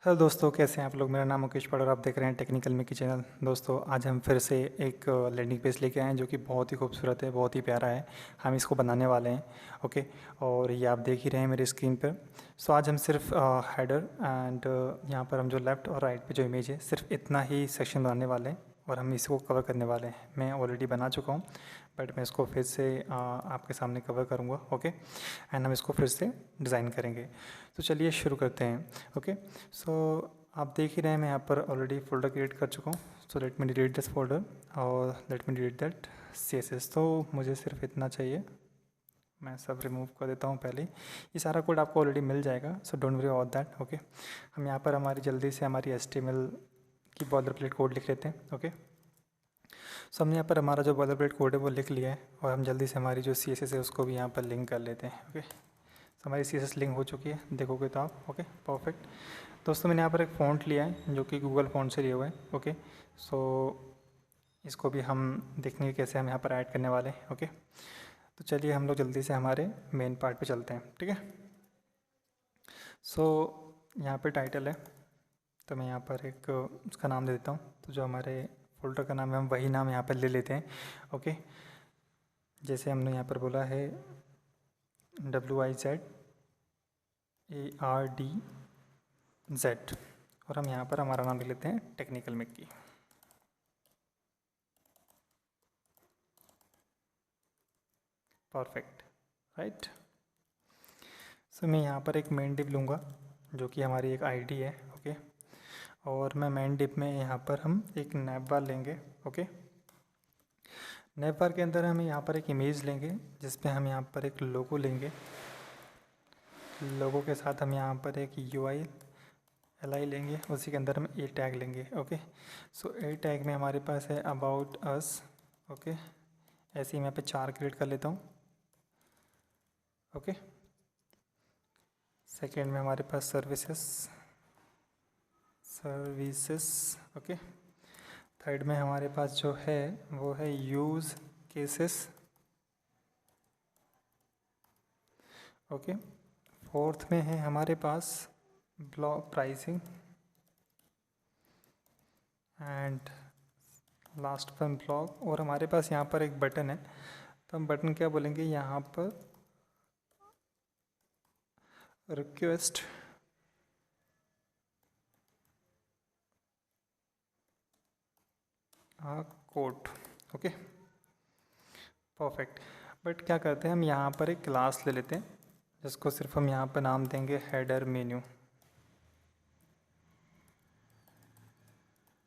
Hello दोस्तों, कैसे हैं आप लोग। मेरा नाम मुकेश पड़ और आप देख रहे हैं टेक्निकल मिकी चैनल। दोस्तों, आज हम फिर से एक लैंडिंग पेज लेके आए हैं जो कि बहुत ही खूबसूरत है, बहुत ही प्यारा है। हम इसको बनाने वाले हैं। ओके, और ये आप देख ही रहे हैं मेरी स्क्रीन पर। सो आज हम सिर्फ हेडर एंड यहाँ पर हम जो लेफ़्ट और राइट पे जो इमेज है, सिर्फ इतना ही सेक्शन बनाने वाले हैं और हम इसको कवर करने वाले हैं। मैं ऑलरेडी बना चुका हूँ, बट मैं इसको फिर से आपके सामने कवर करूँगा। ओके, एंड हम इसको फिर से डिज़ाइन करेंगे। तो चलिए शुरू करते हैं। ओके, सो आप देख ही रहे हैं मैं यहाँ पर ऑलरेडी फ़ोल्डर क्रिएट कर चुका हूँ। So let me delete this folder और let me delete that CSS। तो मुझे सिर्फ इतना चाहिए, मैं सब रिमूव कर देता हूँ पहले। ये सारा कोड आपको ऑलरेडी मिल जाएगा, so don't worry about that. Okay, हम यहाँ पर हमारी जल्दी से हमारी HTML की बॉर्डर प्लेट कोड लिख लेते हैं। ओके, सो हमने यहाँ पर हमारा जो बॉर्डर प्लेट कोड है वो लिख लिया है और हम जल्दी से हमारी जो CSS है उसको भी यहाँ पर लिंक कर लेते हैं। ओके, सो हमारी CSS लिंक हो चुकी है, देखोगे तो आप। Okay, perfect. दोस्तों, मैंने यहाँ पर एक फ़ॉन्ट लिया है जो कि गूगल फ़ॉन्ट से लिया हुआ है। ओके, सो इसको भी हम देखेंगे कैसे हम यहाँ पर ऐड करने वाले हैं। ओके, तो चलिए हम लोग जल्दी से हमारे मेन पार्ट पे चलते हैं। ठीक है, सो यहाँ पे टाइटल है, तो मैं यहाँ पर एक उसका नाम दे देता हूँ। तो जो हमारे फोल्डर का नाम है हम वही नाम यहाँ पर ले लेते हैं। ओके, जैसे हमने यहाँ पर बोला है WIZARDZ, और हम यहाँ पर हमारा नाम लिख लेते हैं technical Mickey. Perfect, right. So मैं यहाँ पर एक मेन डिव लूँगा जो कि हमारी एक आईडी है। ओके, और मैं मेन डिव में यहाँ पर हम एक नैप बार लेंगे। ओके, नैप बार के अंदर हम यहाँ पर एक इमेज लेंगे जिस पे हम यहाँ पर एक लोगो लेंगे। लोगो के साथ हम यहाँ पर एक URL लेंगे, उसी के अंदर हम ए टैग लेंगे। ओके, सो ए टैग में हमारे पास है अबाउट अस। ओके, ऐसे ही मैं यहाँ पे 4 क्रिएट कर लेता हूँ। ओके, सेकेंड में हमारे पास सर्विसेस। ओके, थर्ड में हमारे पास जो है वो है यूज़ केसेस। ओके, फोर्थ में है हमारे पास ब्लॉक प्राइसिंग, एंड लास्ट पर ब्लॉक। और हमारे पास यहाँ पर एक बटन है, तो हम बटन क्या बोलेंगे यहाँ पर, request code. Okay, perfect. But क्या करते हैं हम यहाँ पर एक क्लास ले लेते हैं जिसको सिर्फ हम यहाँ पर नाम देंगे हेडर मेन्यू।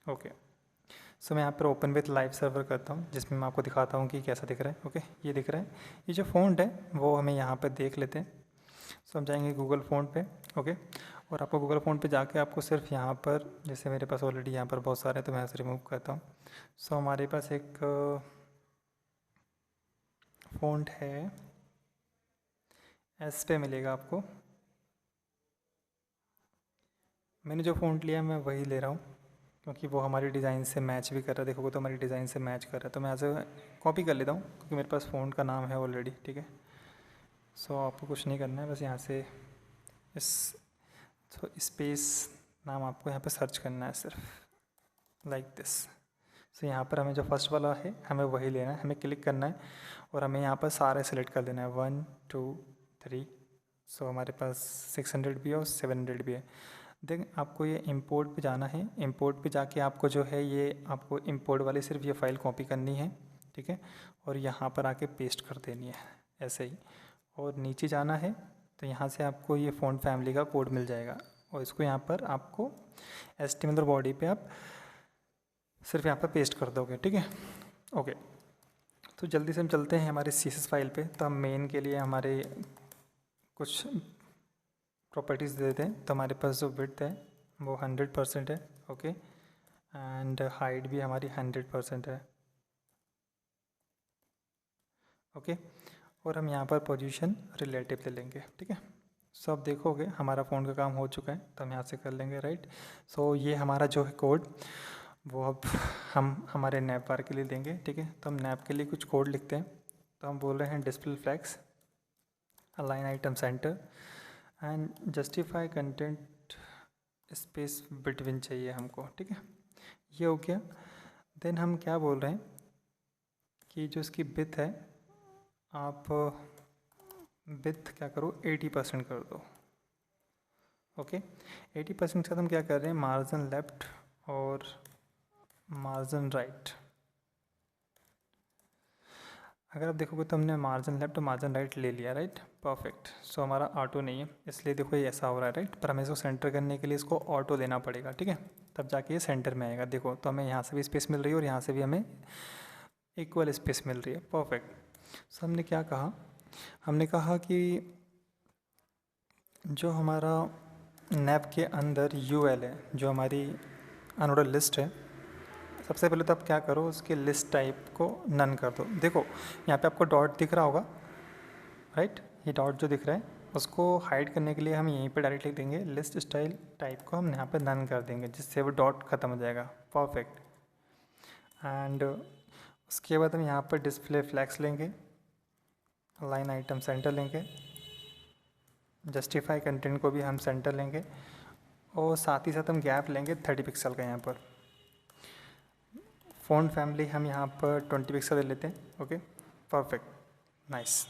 ओके, सो मैं यहाँ पर ओपन विथ लाइव सर्वर करता हूँ जिसमें मैं आपको दिखाता हूँ कि कैसा दिख रहा है। ओके, ये दिख रहा है। ये जो फ़ॉन्ट है वो हमें यहाँ पर देख लेते हैं। सो हम जाएंगे गूगल फ़ॉन्ट पे। ओके, और आपको गूगल फ़ॉन्ट पे जाके आपको सिर्फ यहाँ पर, जैसे मेरे पास ऑलरेडी यहाँ पर बहुत सारे हैं तो मैं ऐसे रिमूव करता हूँ। सो हमारे पास एक फ़ॉन्ट है, एस पे मिलेगा आपको। मैंने जो फ़ॉन्ट लिया मैं वही ले रहा हूँ क्योंकि वो हमारी डिज़ाइन से मैच भी कर रहा है। देखोगे तो हमारी डिज़ाइन से मैच कर रहा है, तो मैं ऐसे कॉपी कर लेता हूँ क्योंकि मेरे पास फ़ॉन्ट का नाम है ऑलरेडी। ठीक है, सो आपको कुछ नहीं करना है, बस यहाँ से इस स्पेस नाम आपको यहाँ पे सर्च करना है सिर्फ लाइक दिस। सो यहाँ पर हमें जो फर्स्ट वाला है हमें वही लेना है, हमें क्लिक करना है और हमें यहाँ पर सारे सेलेक्ट कर देना है 1 2 3। सो हमारे पास 600 भी है और 700 भी है। देन आपको ये इंपोर्ट पे जाना है। इंपोर्ट पे जाके आपको जो है ये आपको इंपोर्ट वाली सिर्फ ये फ़ाइल कॉपी करनी है। ठीक है, और यहाँ पर आके पेस्ट कर देनी है ऐसे ही, और नीचे जाना है तो यहाँ से आपको ये फ़ॉन्ट फैमिली का कोड मिल जाएगा और इसको यहाँ पर आपको HTML और बॉडी पे आप सिर्फ यहाँ पर पेस्ट कर दोगे। ठीक है, ओके। तो जल्दी से हम चलते हैं हमारे CSS फाइल पे। तो हम मेन के लिए हमारे कुछ प्रॉपर्टीज़ दे देते हैं। तो हमारे पास जो विड्थ है वो 100% है। ओके, एंड हाइट भी हमारी 100% है। ओके, और हम यहाँ पर पोजीशन रिलेटिव ले लेंगे। ठीक है, सो अब देखोगे हमारा फ़ोन का काम हो चुका है तो हम यहाँ से कर लेंगे, राइट। सो ये हमारा जो है कोड वो अब हम हमारे नैप बार के लिए देंगे। ठीक है, तो हम नैप के लिए कुछ कोड लिखते हैं। तो हम बोल रहे हैं display flags, align item centre and justify content space between चाहिए हमको, ठीक है। ये हो गया। देन हम क्या बोल रहे हैं कि जो इसकी विड्थ है, आप विड्थ क्या करो 80% कर दो। ओके, 80% के साथ हम क्या कर रहे हैं, मार्जिन लेफ्ट और मार्जिन राइट। अगर आप देखोगे तो हमने मार्जिन लेफ्ट और मार्जिन राइट ले लिया, राइट, परफेक्ट। सो हमारा ऑटो नहीं है, इसलिए देखो ये ऐसा हो रहा है, राइट। पर हमें इसको सेंटर करने के लिए इसको ऑटो देना पड़ेगा, ठीक है, तब जाके ये सेंटर में आएगा। देखो तो हमें यहाँ से भी स्पेस मिल रही है और यहाँ से भी हमें इक्वल स्पेस मिल रही है, परफेक्ट। सो हमने क्या कहा, हमने कहा कि जो हमारा नैप के अंदर यूएल है, जो हमारी अनऑर्डर लिस्ट है, सबसे पहले तो आप क्या करो, उसके लिस्ट टाइप को नन कर दो। देखो यहाँ पे आपको डॉट दिख रहा होगा, राइट, ये डॉट जो दिख रहा है उसको हाइड करने के लिए हम यहीं पे डायरेक्ट लिख देंगे लिस्ट स्टाइल टाइप को हम यहाँ पे नन कर देंगे, जिससे वो डॉट ख़त्म हो जाएगा, परफेक्ट। एंड उसके बाद हम यहाँ पर डिस्प्ले फ्लैक्स लेंगे, लाइन आइटम सेंटर लेंगे, जस्टिफाई कंटेंट को भी हम सेंटर लेंगे, और साथ ही साथ हम गैप लेंगे 30 पिक्सल का यहाँ पर। फ़ॉन्ट फैमिली हम यहाँ पर 20 पिक्सल ले लेते हैं, ओके, परफेक्ट, नाइस।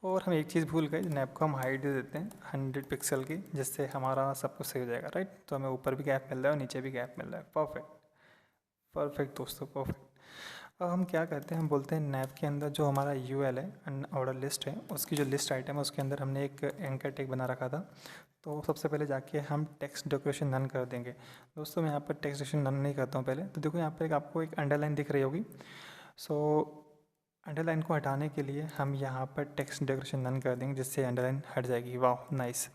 और हम एक चीज़ भूल गए, नैप को हम हाइट दे देते हैं 100 पिक्सल की, जिससे हमारा सब कुछ सही हो जाएगा, राइट। तो हमें ऊपर भी गैप मिल रहा है और नीचे भी गैप मिल रहा है, परफेक्ट, परफेक्ट दोस्तों, परफेक्ट। अब हम क्या करते हैं, हम बोलते हैं नैप के अंदर जो हमारा यूएल है, ऑर्डर लिस्ट है, उसकी जो लिस्ट आइटम है उसके अंदर हमने एक एंकर टैग बना रखा था। तो सबसे पहले जाके हम टेक्स्ट डेकोरेशन नन कर देंगे। दोस्तों मैं यहाँ पर टेक्स्ट डेकोरेशन नन नहीं करता हूँ पहले, तो देखो यहाँ पर आपको एक अंडरलाइन दिख रही होगी। सो अंडरलाइन को हटाने के लिए हम यहाँ पर टेक्स्ट डेकोरेशन नन कर देंगे, जिससे अंडरलाइन हट जाएगी, वाह नाइस।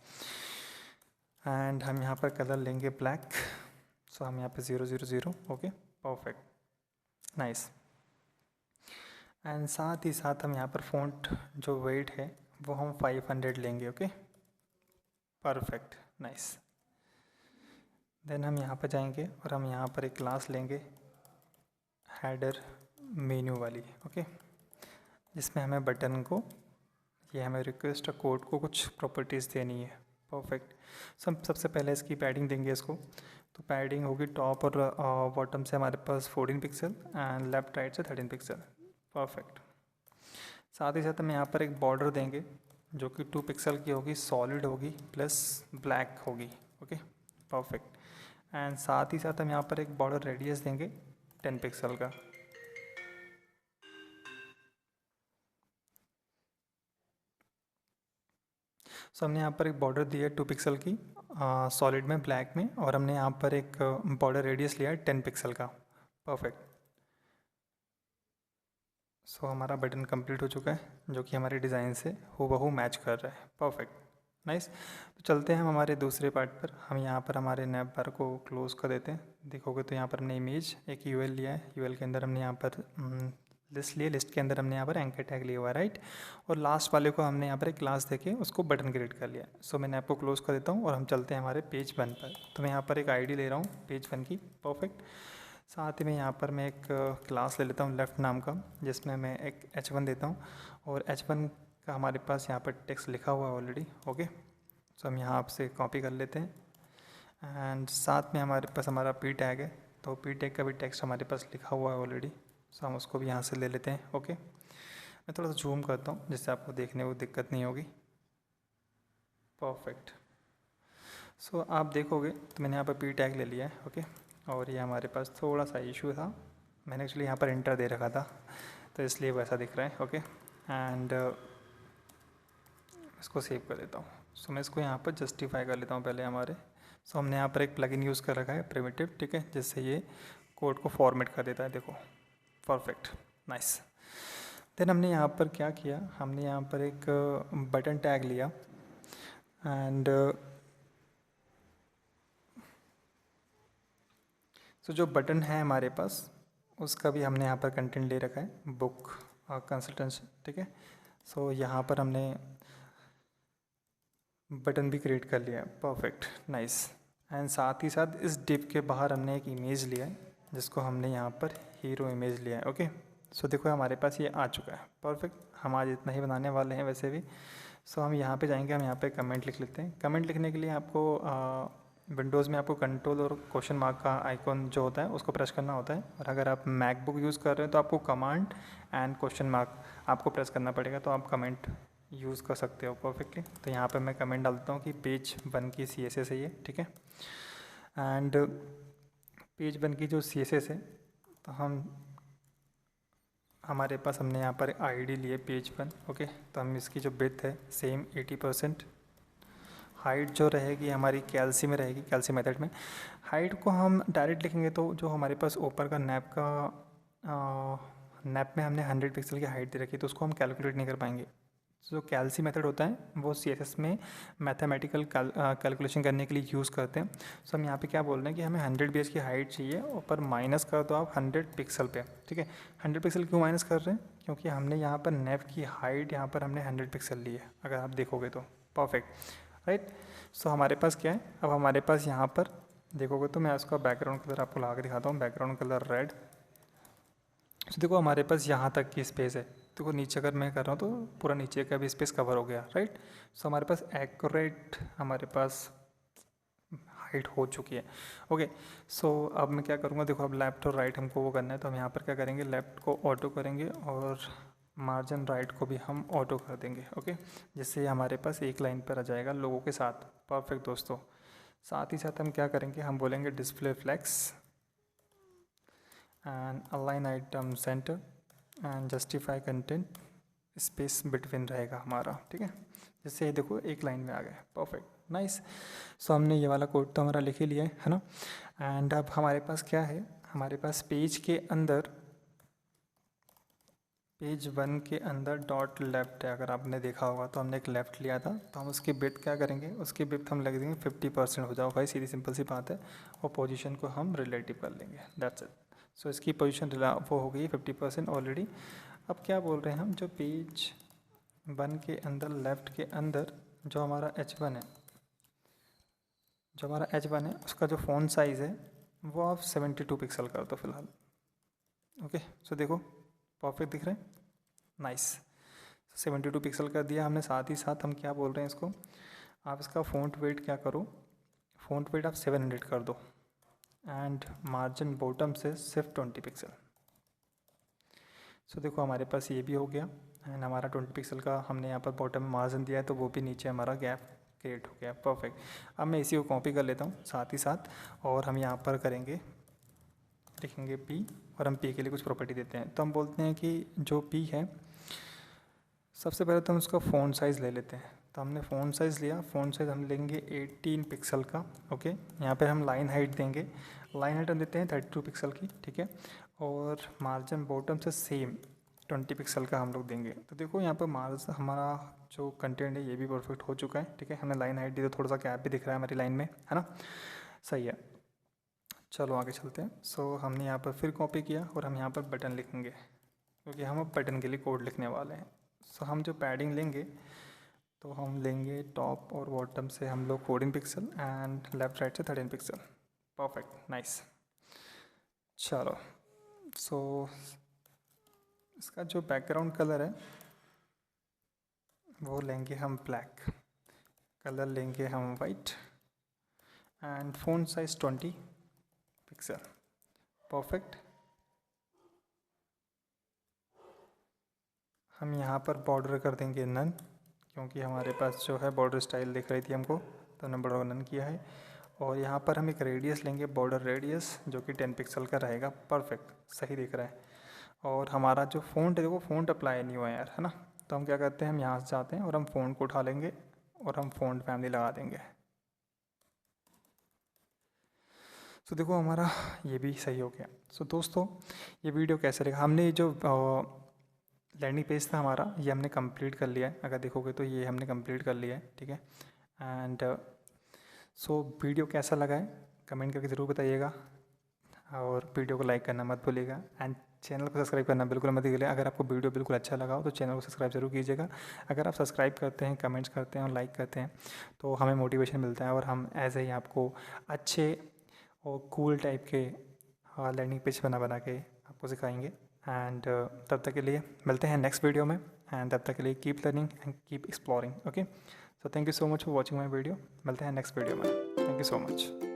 एंड हम यहाँ पर कलर लेंगे ब्लैक, सो हम यहाँ पे 000, ओके, परफेक्ट, नाइस। एंड साथ ही साथ हम यहाँ पर फ़ॉन्ट जो वेट है वो हम 500 लेंगे, ओके, परफेक्ट, नाइस। देन हम यहाँ पर जाएंगे और हम यहाँ पर एक क्लास लेंगे हेडर मेन्यू वाली, ओके, जिसमें हमें बटन को, ये हमें रिक्वेस्ट कोड को कुछ प्रॉपर्टीज़ देनी है, परफेक्ट। सबसे पहले इसकी पैडिंग देंगे इसको, तो पैडिंग होगी टॉप और बॉटम से हमारे पास 14 पिक्सल एंड लेफ्ट राइट से 13 पिक्सल, परफेक्ट। साथ ही साथ हम यहाँ पर एक बॉर्डर देंगे जो कि 2 पिक्सल की होगी, सॉलिड होगी प्लस ब्लैक होगी, ओके, परफेक्ट। एंड साथ ही साथ हम यहाँ पर एक बॉर्डर रेडियस देंगे 10 पिक्सल का। सो हमने यहाँ पर एक बॉर्डर दिया है 2 पिक्सल की सॉलिड में ब्लैक में, और हमने यहाँ पर एक बॉर्डर रेडियस लिया है 10 पिक्सल का, परफेक्ट। सो हमारा बटन कंप्लीट हो चुका है, जो कि हमारे डिज़ाइन से हूबहू मैच कर रहा है, परफेक्ट, नाइस। तो चलते हैं हम हमारे दूसरे पार्ट पर। हम यहाँ पर हमारे नैप बार को क्लोज़ कर देते हैं। देखोगे तो यहाँ पर हमने इमेज एक यूएल लिया है, यूएल के अंदर हमने यहाँ पर लिस्ट लिए, लिस्ट के अंदर हमने यहाँ पर एंकर टैग लिया हुआ है, राइट। और लास्ट वाले को हमने यहाँ पर एक क्लास देके उसको बटन क्रिएट कर लिया। सो मैं नैप को क्लोज़ कर देता हूँ और हम चलते हैं हमारे पेज 1 पर। तो मैं यहाँ पर एक आईडी ले रहा हूँ पेज 1 की, परफेक्ट। साथ ही में यहाँ पर मैं एक क्लास ले लेता हूँ लेफ़्ट नाम का, जिसमें मैं एक h1 देता हूँ, और h1 का हमारे पास यहाँ पर टेक्स्ट लिखा हुआ है ऑलरेडी, ओके। सो हम यहाँ आपसे कॉपी कर लेते हैं। एंड साथ में हमारे पास हमारा p टैग है, तो p टैग का भी टेक्स्ट हमारे पास लिखा हुआ है ऑलरेडी, सो हम उसको भी यहाँ से ले लेते हैं, ओके। मैं थोड़ा सा जूम करता हूँ जिससे आपको देखने को दिक्कत नहीं होगी, परफेक्ट। सो आप देखोगे तो मैंने यहाँ पर p टैग ले लिया है, ओके। और ये हमारे पास थोड़ा सा इशू था, मैंने एक्चुअली यहाँ पर इंटर दे रखा था, तो इसलिए वैसा दिख रहा है, ओके। एंड इसको सेव कर देता हूँ। सो मैं इसको यहाँ पर जस्टिफाई कर लेता हूँ पहले हमारे। सो हमने यहाँ पर एक प्लगइन यूज़ कर रखा है प्रिमिटिव, ठीक है, जिससे ये कोड को फॉर्मेट कर देता है, देखो, परफेक्ट, नाइस। देन हमने यहाँ पर क्या किया, हमने यहाँ पर एक बटन टैग लिया, एंड सो जो बटन है हमारे पास उसका भी हमने यहाँ पर कंटेंट ले रखा है, बुक और कंसल्टेंसी, ठीक है। सो यहाँ पर हमने बटन भी क्रिएट कर लिया है, परफेक्ट, नाइस। एंड साथ ही साथ इस डिव के बाहर हमने एक इमेज लिया है, जिसको हमने यहाँ पर हीरो इमेज लिया है, ओके। सो देखो हमारे पास ये आ चुका है, परफेक्ट। हम आज इतना ही बनाने वाले हैं वैसे भी, सो हम यहाँ पे जाएंगे, हम यहाँ पे कमेंट लिख लेते हैं। कमेंट लिखने के लिए आपको विंडोज़ में आपको कंट्रोल और क्वेश्चन मार्क का आइकॉन जो होता है उसको प्रेस करना होता है, और अगर आप मैकबुक यूज़ कर रहे हैं तो आपको कमांड एंड क्वेश्चन मार्क आपको प्रेस करना पड़ेगा, तो आप कमेंट यूज़ कर सकते हो परफेक्टली। तो यहाँ पे मैं कमेंट डालता हूँ कि पेज 1 की CSS है ये, ठीक है। एंड पेज 1 की जो CSS है, तो हमारे पास हमने यहाँ पर आईडी लिए पेज 1, ओके। तो हम इसकी जो विड्थ है सेम 80%, हाइट जो रहेगी हमारी कैल्सी में रहेगी, कैल्सी मेथड में। हाइट को हम डायरेक्ट लिखेंगे तो जो हमारे पास ऊपर का नैप में हमने 100 पिक्सल की हाइट दे रखी है, तो उसको हम कैलकुलेट नहीं कर पाएंगे। जो कैल्सी मेथड होता है वो CSS में मैथमेटिकल कैलकुलेशन करने के लिए यूज़ करते हैं। सो हम यहाँ पे क्या बोल रहे हैं कि हमें 100 BH की हाइट चाहिए, ऊपर माइनस कर दो आप 100 पिक्सल पे, ठीक है। 100 पिक्सल क्यों माइनस कर रहे हैं? क्योंकि हमने यहाँ पर नैप की हाइट यहाँ पर हमने 100 पिक्सल ली है, अगर आप देखोगे तो परफेक्ट, राइट। सो हमारे पास क्या है, अब हमारे पास यहाँ पर देखोगे तो मैं उसका बैकग्राउंड कलर आपको ला के दिखाता हूँ, बैकग्राउंड कलर रेड। तो देखो हमारे पास यहाँ तक की स्पेस है, देखो नीचे अगर मैं कर रहा हूँ तो पूरा नीचे का भी स्पेस कवर हो गया, राइट। सो हमारे पास एक्यूरेट हमारे पास हाइट हो चुकी है, ओके। सो अब मैं क्या करूँगा, देखो अब लेफ्ट और राइट हमको वो करना है, तो हम यहाँ पर क्या करेंगे, लेफ्ट को ऑटो करेंगे और मार्जिन राइट को भी हम ऑटो कर देंगे, ओके। जिससे हमारे पास एक लाइन पर आ जाएगा लोगों के साथ, परफेक्ट दोस्तों। साथ ही साथ हम क्या करेंगे, हम बोलेंगे display flex and align item centre and justify content space between रहेगा हमारा, ठीक है। जिससे ये देखो एक लाइन में आ गया, परफेक्ट, नाइस। सो हमने ये वाला कोड तो हमारा लिख ही लिया है ना। एंड अब हमारे पास क्या है, हमारे पास पेज के अंदर, पेज 1 के अंदर डॉट लेफ्ट है, अगर आपने देखा होगा तो हमने एक लेफ्ट लिया था, तो हम उसकी विड्थ क्या करेंगे, उसकी विड्थ हम लग देंगे 50% हो जाओ भाई, सीधी सिंपल सी बात है। और पोजीशन को हम रिलेटिव कर लेंगे, दैट्स इट। सो इसकी पोजीशन वो हो गई 50% ऑलरेडी। अब क्या बोल रहे हैं हम, जो पेज 1 के अंदर लेफ्ट के अंदर जो हमारा H1 है, जो हमारा H1 है उसका जो फ़ॉन्ट साइज़ है वो आप 72 पिक्सल कर दो फिलहाल, ओके। सो देखो परफेक्ट दिख रहा है, नाइस। 72 पिक्सल कर दिया हमने। साथ ही साथ हम क्या बोल रहे हैं इसको, आप इसका फ़ॉन्ट वेट क्या करो, फ़ॉन्ट वेट आप 700 कर दो एंड मार्जिन बॉटम से सिर्फ 20 पिक्सल। सो देखो हमारे पास ये भी हो गया एंड हमारा 20 पिक्सल का हमने यहाँ पर बॉटम में मार्जिन दिया है, तो वो भी नीचे हमारा गैप क्रिएट हो गया, परफेक्ट। अब मैं इसी को कॉपी कर लेता हूँ साथ ही साथ, और हम यहाँ पर करेंगे, लिखेंगे P, और हम P के लिए कुछ प्रॉपर्टी देते हैं। तो हम बोलते हैं कि जो P है, सबसे पहले तो हम उसका फ़ॉन्ट साइज़ ले लेते हैं। तो हमने फ़ॉन्ट साइज़ लिया, फ़ॉन्ट साइज़ हम लेंगे 18 पिक्सल का, ओके। यहाँ पर हम लाइन हाइट देंगे, लाइन हाइट हम देते हैं 32 पिक्सल की, ठीक है। और मार्जिन बॉटम से सेम 20 पिक्सल का हम लोग देंगे। तो देखो यहाँ पर मार्जिन हमारा जो कंटेंट है ये भी परफेक्ट हो चुका है, ठीक है। हमने लाइन हाइट दी तो थोड़ा सा गैप भी दिख रहा है हमारी लाइन में, है ना, सही है। चलो आगे चलते हैं। सो हमने यहाँ पर फिर कॉपी किया और हम यहाँ पर बटन लिखेंगे, क्योंकि हम अब बटन के लिए कोड लिखने वाले हैं। सो हम जो पैडिंग लेंगे, तो हम लेंगे टॉप और बॉटम से हम लोग 14 पिक्सल एंड लेफ्ट राइट से 13 पिक्सल, परफेक्ट, नाइस। चलो सो इसका जो बैकग्राउंड कलर है वो लेंगे हम ब्लैक, कलर लेंगे हम white and font size 20 pixel, perfect. हम यहाँ पर बॉर्डर कर देंगे नन, क्योंकि हमारे पास जो है बॉर्डर स्टाइल दिख रही थी हमको, तो हमने बॉर्डर नन किया है। और यहाँ पर हम एक रेडियस लेंगे, बॉर्डर रेडियस, जो कि 10 पिक्सल का रहेगा, परफेक्ट, सही दिख रहा है। और हमारा जो फ़ॉन्ट है, देखो फ़ॉन्ट अप्लाई नहीं हुआ है यार, है ना। तो हम क्या करते हैं, हम यहाँ से जाते हैं और हम फ़ॉन्ट को उठा लेंगे और हम फ़ॉन्ट फैमिली लगा देंगे। तो देखो हमारा ये भी सही हो गया। सो दोस्तों ये वीडियो कैसा रहेगा, हमने जो लैंडिंग पेज था हमारा ये हमने कंप्लीट कर लिया है, अगर देखोगे तो ये हमने कंप्लीट कर लिया है, ठीक है। एंड सो वीडियो कैसा लगा है कमेंट करके ज़रूर बताइएगा, और वीडियो को लाइक करना मत भूलिएगा एंड चैनल को सब्सक्राइब करना बिल्कुल मत भूलिएगा। अगर आपको वीडियो बिल्कुल अच्छा लगा हो तो चैनल को सब्सक्राइब जरूर कीजिएगा। अगर आप सब्सक्राइब करते हैं, कमेंट्स करते हैं और लाइक करते हैं तो हमें मोटिवेशन मिलता है, और हम ऐसे ही आपको अच्छे और कूल टाइप के लैंडिंग पेज बना के आपको सिखाएंगे। एंड तब तक के लिए मिलते हैं नेक्स्ट वीडियो में, एंड तब तक के लिए keep learning and keep exploring. Okay, so thank you so much for watching my video. मिलते हैं नेक्स्ट वीडियो में। Thank you so much.